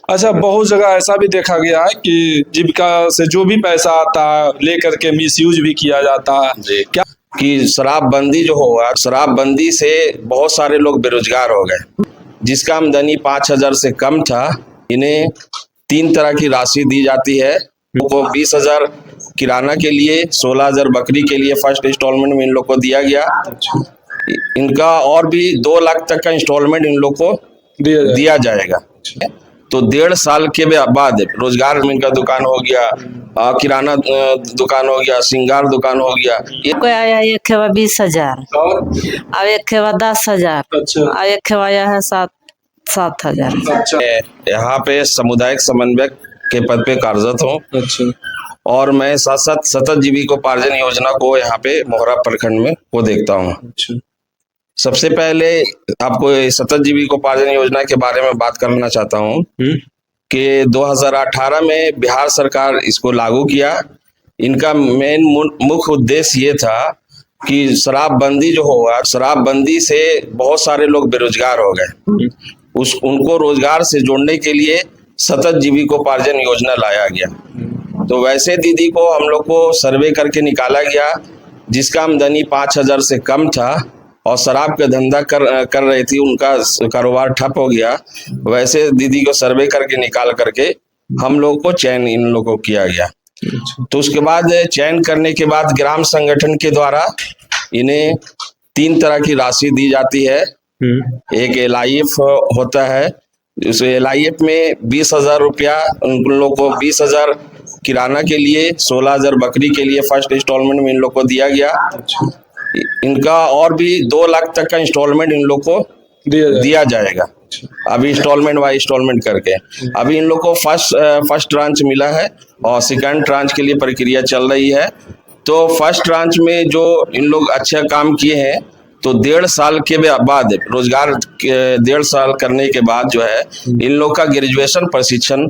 अच्छा, बहुत जगह ऐसा भी देखा गया है कि जीविका से जो भी पैसा आता है लेकर के मिसयूज भी किया जाता है। जी। क्या कि शराबबंदी जो हुआ, शराबबंदी से बहुत सारे लोग बेरोजगार हो गए। जिसका आमदनी 5,000 से कम था, इन्हें 3 तरह की राशि दी जाती है। उनको 20,000 किराना के लिए, 16,000 बकरी के लिए फर्स्ट इंस्टॉलमेंट में इन लोग को दिया गया। इनका और भी 2 लाख तक का इंस्टॉलमेंट इन लोग को दिया जाएगा। तो 1.5 साल के बाद रोजगार में इनका दुकान हो गया, किराना दुकान हो गया, श्रृंगार दुकान हो गया। कोई आया एक खेवा 20,000, और अब एक खेवा 10,000, अच्छा अब एक खेवा आया है 7,000। अच्छा यहाँ पे सामुदायिक समन्वयक के पद पे कार्यरत हूँ अच्छा और मैं साथ साथ सतत जीविकोपार्जन योजना को यहाँ पे मोहरा प्रखंड में वो देखता हूँ। अच्छा सबसे पहले आपको सतत जीविकोपार्जन योजना के बारे में बात करना चाहता हूँ कि 2018 में बिहार सरकार इसको लागू किया। इनका मेन मुख्य उद्देश्य ये था कि शराबबंदी जो हुआ, शराबबंदी से बहुत सारे लोग बेरोजगार हो गए। उनको रोजगार से जोड़ने के लिए सतत जीविकोपार्जन योजना लाया गया। तो वैसे दीदी को हम लोग को सर्वे करके निकाला गया जिसका आमदनी 5,000 से कम था और शराब का धंधा कर रही थी, उनका कारोबार ठप हो गया। वैसे दीदी को सर्वे करके निकाल करके हम लोगों को चयन इन लोगों को किया गया। तो उसके बाद चयन करने के बाद ग्राम संगठन के द्वारा इन्हें 3 तरह की राशि दी जाती है। एक LIF होता है, उस LIF में 20,000 रुपया उन लोग को 20,000 किराना के लिए, 16,000 बकरी के लिए फर्स्ट इंस्टॉलमेंट में इन लोग को दिया गया। इनका और भी 2 लाख तक का इंस्टॉलमेंट इन लोग को दिया जाएगा। अभी इंस्टॉलमेंट वाइज इंस्टॉलमेंट करके अभी इन लोग को फर्स्ट ट्रांच मिला है और सेकंड ट्रांच के लिए प्रक्रिया चल रही है। तो फर्स्ट ट्रांच में जो इन लोग अच्छा काम किए हैं तो 1.5 साल के बाद रोजगार 1.5 साल करने के बाद जो है इन लोग का ग्रेजुएशन प्रशिक्षण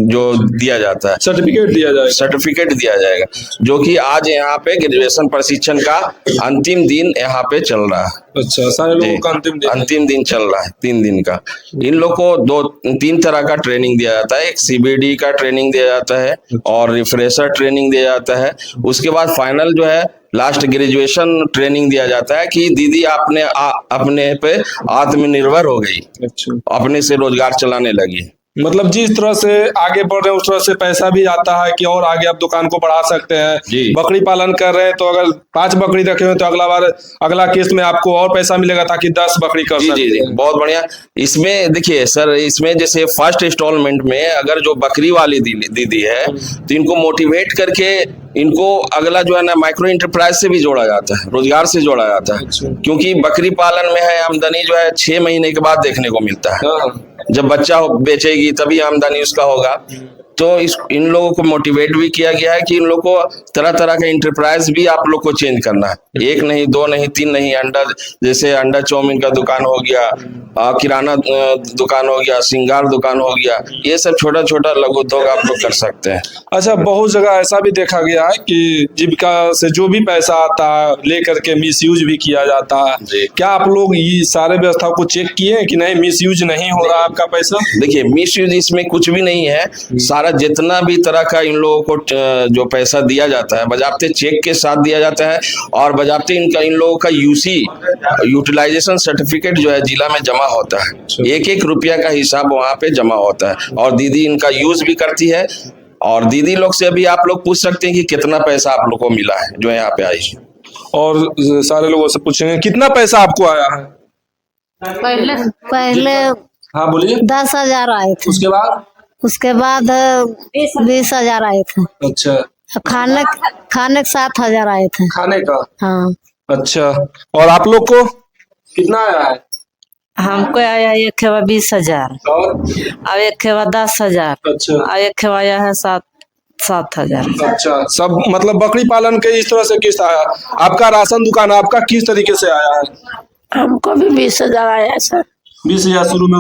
जो दिया जाता है, सर्टिफिकेट दिया जाएगा जो कि आज यहाँ पे ग्रेजुएशन प्रशिक्षण का अंतिम दिन यहाँ पे चल रहा है। अच्छा, सारे लोगों का अंतिम दिन चल रहा है, 3 दिन का। इन लोग को 3 तरह का ट्रेनिंग दिया जाता है। एक CBD का ट्रेनिंग दिया जाता है और रिफ्रेशर ट्रेनिंग दिया जाता है। उसके बाद फाइनल जो है लास्ट ग्रेजुएशन ट्रेनिंग दिया जाता है कि दीदी आपने अपने पे आत्मनिर्भर हो गई, अपने से रोजगार चलाने लगी। मतलब जिस तरह से आगे बढ़ रहे हैं उस तरह से पैसा भी आता है कि और आगे आप दुकान को बढ़ा सकते हैं। बकरी पालन कर रहे हैं तो अगर 5 बकरी रखे हुए तो अगला किस्त में आपको और पैसा मिलेगा ताकि 10 बकरी कर सकते हैं। जी, बहुत बढ़िया। इसमें देखिए सर, इसमें जैसे फर्स्ट इंस्टॉलमेंट में अगर जो बकरी वाली दीदी है तो इनको मोटिवेट करके इनको अगला जो है ना माइक्रो एंटरप्राइज से भी जोड़ा जाता है, रोजगार से जोड़ा जाता है। क्योंकि बकरी पालन में है आमदनी जो है 6 महीने के बाद देखने को मिलता है। जब बच्चा बेचेगी तभी आमदनी उसका होगा। तो इन लोगों को मोटिवेट भी किया गया है कि इन लोगों को तरह तरह का इंटरप्राइज भी आप लोग को चेंज करना है। 1 नहीं, 2 नहीं, 3 नहीं। जैसे अंडा चाउमीन का दुकान हो गया, किराना दुकान हो गया, श्रृंगार दुकान हो गया, ये सब छोटा छोटा लघु उद्योग आप लोग कर सकते हैं। अच्छा, बहुत जगह ऐसा भी देखा गया है कि जीविका से जो भी पैसा आता है लेकर के मिसयूज भी किया जाता है। क्या आप लोग ये सारे व्यवस्था को चेक किए हैं कि नहीं मिसयूज नहीं हो रहा आपका पैसा? देखिए, मिसयूज इसमें कुछ भी नहीं है। सारा जितना भी तरह का इन लोगों को जो पैसा दिया जाता है बजाते चेक के साथ दिया जाता है और बजाते इन लोगों का UC यूटिलाइजेशन सर्टिफिकेट जो है जिला में जमा होता है। 1-1 रुपया का हिसाब वहाँ पे जमा होता है और दीदी इनका यूज भी करती है। और दीदी लोग से अभी आप लोग पूछ सकते हैं कि कितना पैसा आप लोग को मिला है जो यहाँ पे आई। और सारे लोगों से पूछेंगे कितना पैसा आपको आया है? पहले हाँ बोलिए। 10,000 आए थे। उसके बाद 20,000 आए थे। अच्छा, खाने के 7,000 आए थे। खाने का? हाँ। अच्छा, और आप लोग को कितना आया है? हमको आया एक खेवा 20,000 और अब एक खेवा 10,000। अच्छा, अब एक खेवा आया है 7,000। अच्छा, सब मतलब बकरी पालन के इस तरह से किस्त आया। आपका राशन दुकान आपका किस तरीके से आया है? हमको भी 20,000 आया सर। 20,000 शुरू में,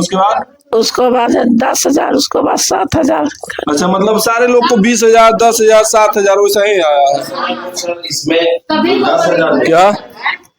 उसको बाद 10,000, उसको बाद 7,000। अच्छा, मतलब सारे लोग को 20,000, 10,000, 7,000 वैसा ही आया है। इसमें 10,000 क्या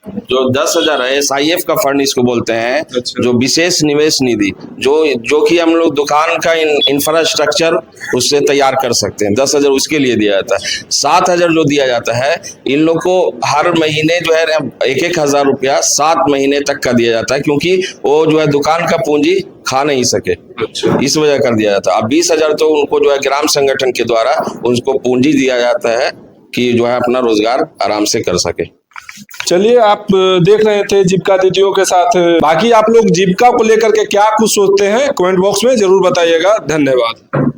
जो 10,000 है SIF का फंड इसको बोलते हैं, अच्छा। जो विशेष निवेश निधि, जो कि हम लोग दुकान का इंफ्रास्ट्रक्चर उससे तैयार कर सकते हैं, 10,000 उसके लिए दिया जाता है। 7,000 जो दिया जाता है इन लोग को हर महीने जो है 1,000 रुपया 7 महीने तक का दिया जाता है, क्योंकि वो जो है दुकान का पूंजी खा नहीं सके, अच्छा। इस वजह कर दिया जाता है। अब 20,000 तो उनको जो है ग्राम संगठन के द्वारा उनको पूंजी दिया जाता है कि जो है अपना रोजगार आराम से कर सके। चलिए, आप देख रहे थे जीविका दीदियों के साथ। बाकी आप लोग जीविका को लेकर के क्या कुछ सोचते हैं कमेंट बॉक्स में जरूर बताइएगा। धन्यवाद।